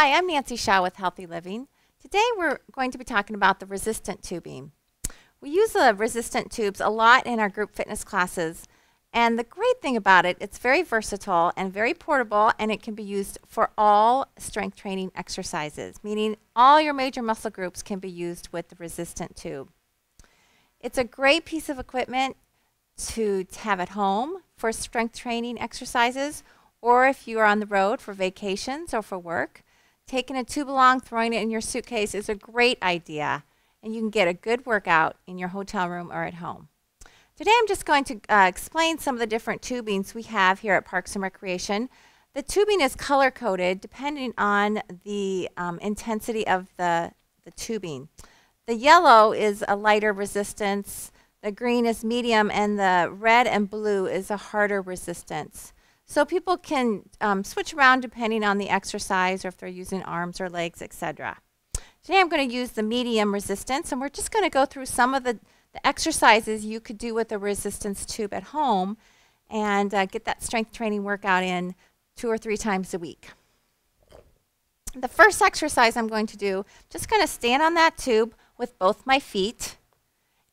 Hi, I'm Nancy Shaw with Healthy Living. Today we're going to be talking about the resistant tubing. We use the resistant tubes a lot in our group fitness classes, and the great thing about it, it's very versatile and very portable, and it can be used for all strength training exercises, meaning all your major muscle groups can be used with the resistant tube. It's a great piece of equipment to have at home for strength training exercises, or if you are on the road for vacations or for work. Taking a tube along, throwing it in your suitcase is a great idea, and you can get a good workout in your hotel room or at home. Today I'm just going to explain some of the different tubings we have here at Parks and Recreation. The tubing is color-coded depending on the intensity of the tubing. The yellow is a lighter resistance, the green is medium, and the red and blue is a harder resistance. So people can switch around depending on the exercise or if they're using arms or legs, etc. Today I'm going to use the medium resistance, and we're just going to go through some of the exercises you could do with a resistance tube at home and get that strength training workout in 2 or 3 times a week. The first exercise I'm going to do, just going to stand on that tube with both my feet.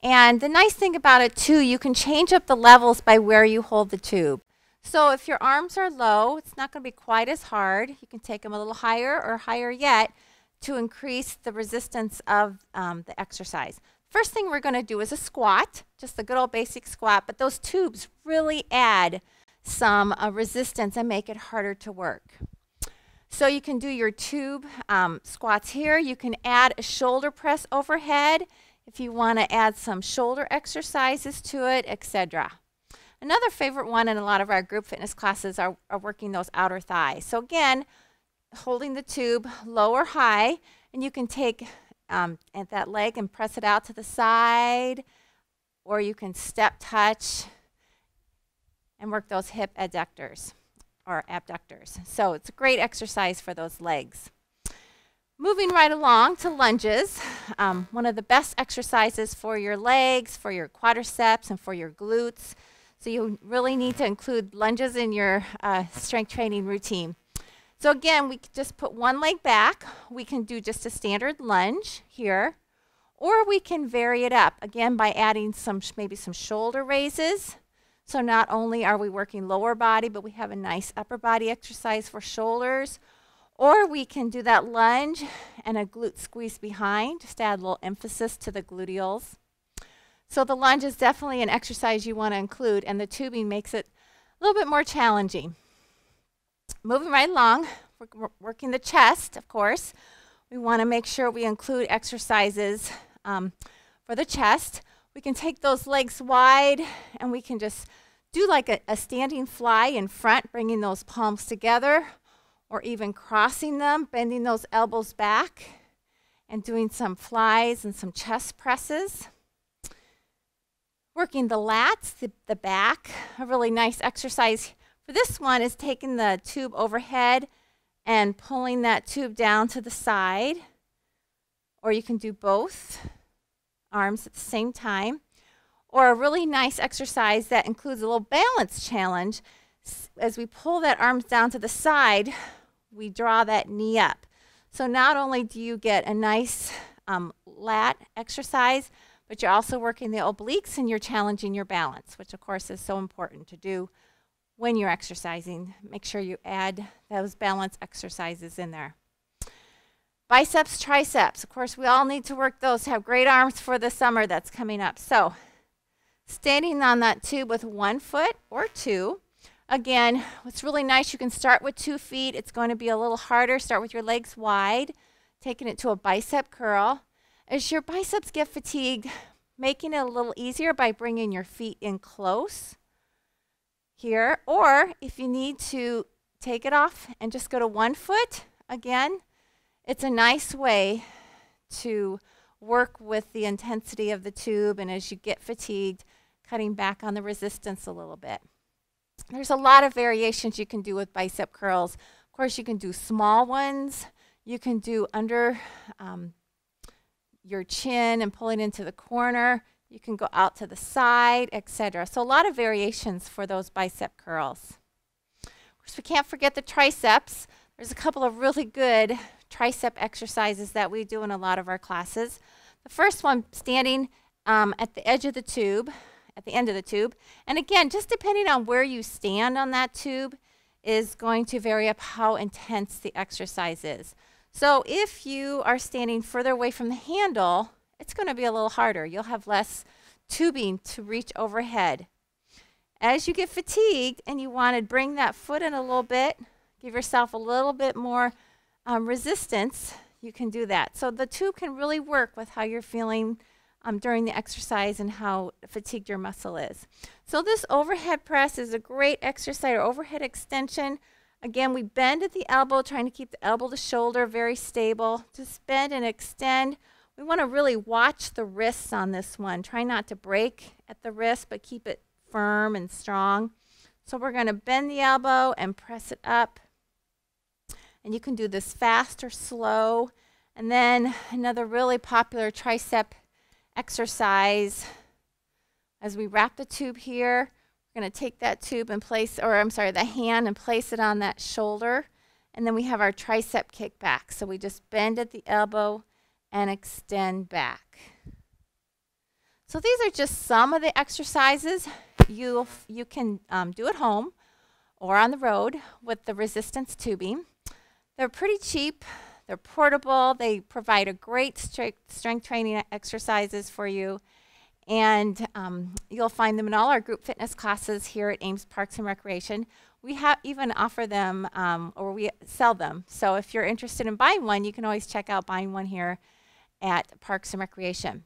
And the nice thing about it too, you can change up the levels by where you hold the tube. So if your arms are low, it's not going to be quite as hard. You can take them a little higher or higher yet to increase the resistance of the exercise. First thing we're going to do is a squat, just a good old basic squat, but those tubes really add some resistance and make it harder to work. So you can do your tube squats here. You can add a shoulder press overhead if you want to add some shoulder exercises to it, etc. Another favorite one in a lot of our group fitness classes are working those outer thighs. So again, holding the tube low or high, and you can take at that leg and press it out to the side, or you can step touch and work those hip adductors or abductors. So it's a great exercise for those legs. Moving right along to lunges, one of the best exercises for your legs, for your quadriceps, and for your glutes. So you really need to include lunges in your strength training routine. So again, we can just put one leg back. We can do just a standard lunge here, or we can vary it up, again, by adding maybe some shoulder raises. So not only are we working lower body, but we have a nice upper body exercise for shoulders. Or we can do that lunge and a glute squeeze behind, just add a little emphasis to the gluteals. So the lunge is definitely an exercise you want to include, and the tubing makes it a little bit more challenging. Moving right along, we're working the chest, of course. We want to make sure we include exercises for the chest. We can take those legs wide, and we can just do like a standing fly in front, bringing those palms together, or even crossing them, bending those elbows back, and doing some flies and some chest presses. Working the lats, the back, a really nice exercise for this one is taking the tube overhead and pulling that tube down to the side, or you can do both arms at the same time. Or a really nice exercise that includes a little balance challenge. As we pull that arms down to the side, we draw that knee up. So not only do you get a nice lat exercise, but you're also working the obliques and you're challenging your balance, which of course is so important to do when you're exercising. Make sure you add those balance exercises in there. Biceps, triceps. Of course, we all need to work those, have great arms for the summer that's coming up. So standing on that tube with 1 foot or 2. Again, what's really nice, you can start with 2 feet. It's going to be a little harder. Start with your legs wide, taking it to a bicep curl. As your biceps get fatigued, making it a little easier by bringing your feet in close here. Or if you need to take it off and just go to 1 foot, again, it's a nice way to work with the intensity of the tube, and as you get fatigued, cutting back on the resistance a little bit. There's a lot of variations you can do with bicep curls. Of course, you can do small ones. You can do under your chin and pulling into the corner. You can go out to the side, etc. So a lot of variations for those bicep curls. Of course, we can't forget the triceps. There's a couple of really good tricep exercises that we do in a lot of our classes. The first one, standing at the edge of the tube, at the end of the tube. And again, just depending on where you stand on that tube is going to vary up how intense the exercise is. So if you are standing further away from the handle, it's going to be a little harder. You'll have less tubing to reach overhead. As you get fatigued and you want to bring that foot in a little bit, give yourself a little bit more resistance, you can do that. So the tube can really work with how you're feeling during the exercise and how fatigued your muscle is. So this overhead press is a great exercise, or overhead extension. Again, we bend at the elbow, trying to keep the elbow to shoulder very stable. Just bend and extend. We want to really watch the wrists on this one. Try not to break at the wrist, but keep it firm and strong. So we're going to bend the elbow and press it up. And you can do this fast or slow. And then another really popular tricep exercise. As we wrap the tube here, we're going to take that tube and place, or I'm sorry, the hand, and place it on that shoulder. And then we have our tricep kick back. So we just bend at the elbow and extend back. So these are just some of the exercises you can do at home or on the road with the resistance tubing. They're pretty cheap. They're portable. They provide a great strength training exercises for you. And you'll find them in all our group fitness classes here at Ames Parks and Recreation. We even offer them, or we sell them. So if you're interested in buying one, you can always check out buying one here at Parks and Recreation.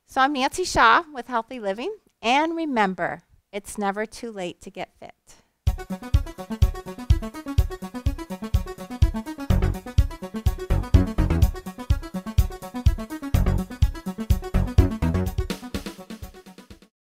So I'm Nancy Shaw with Healthy Living. And remember, it's never too late to get fit.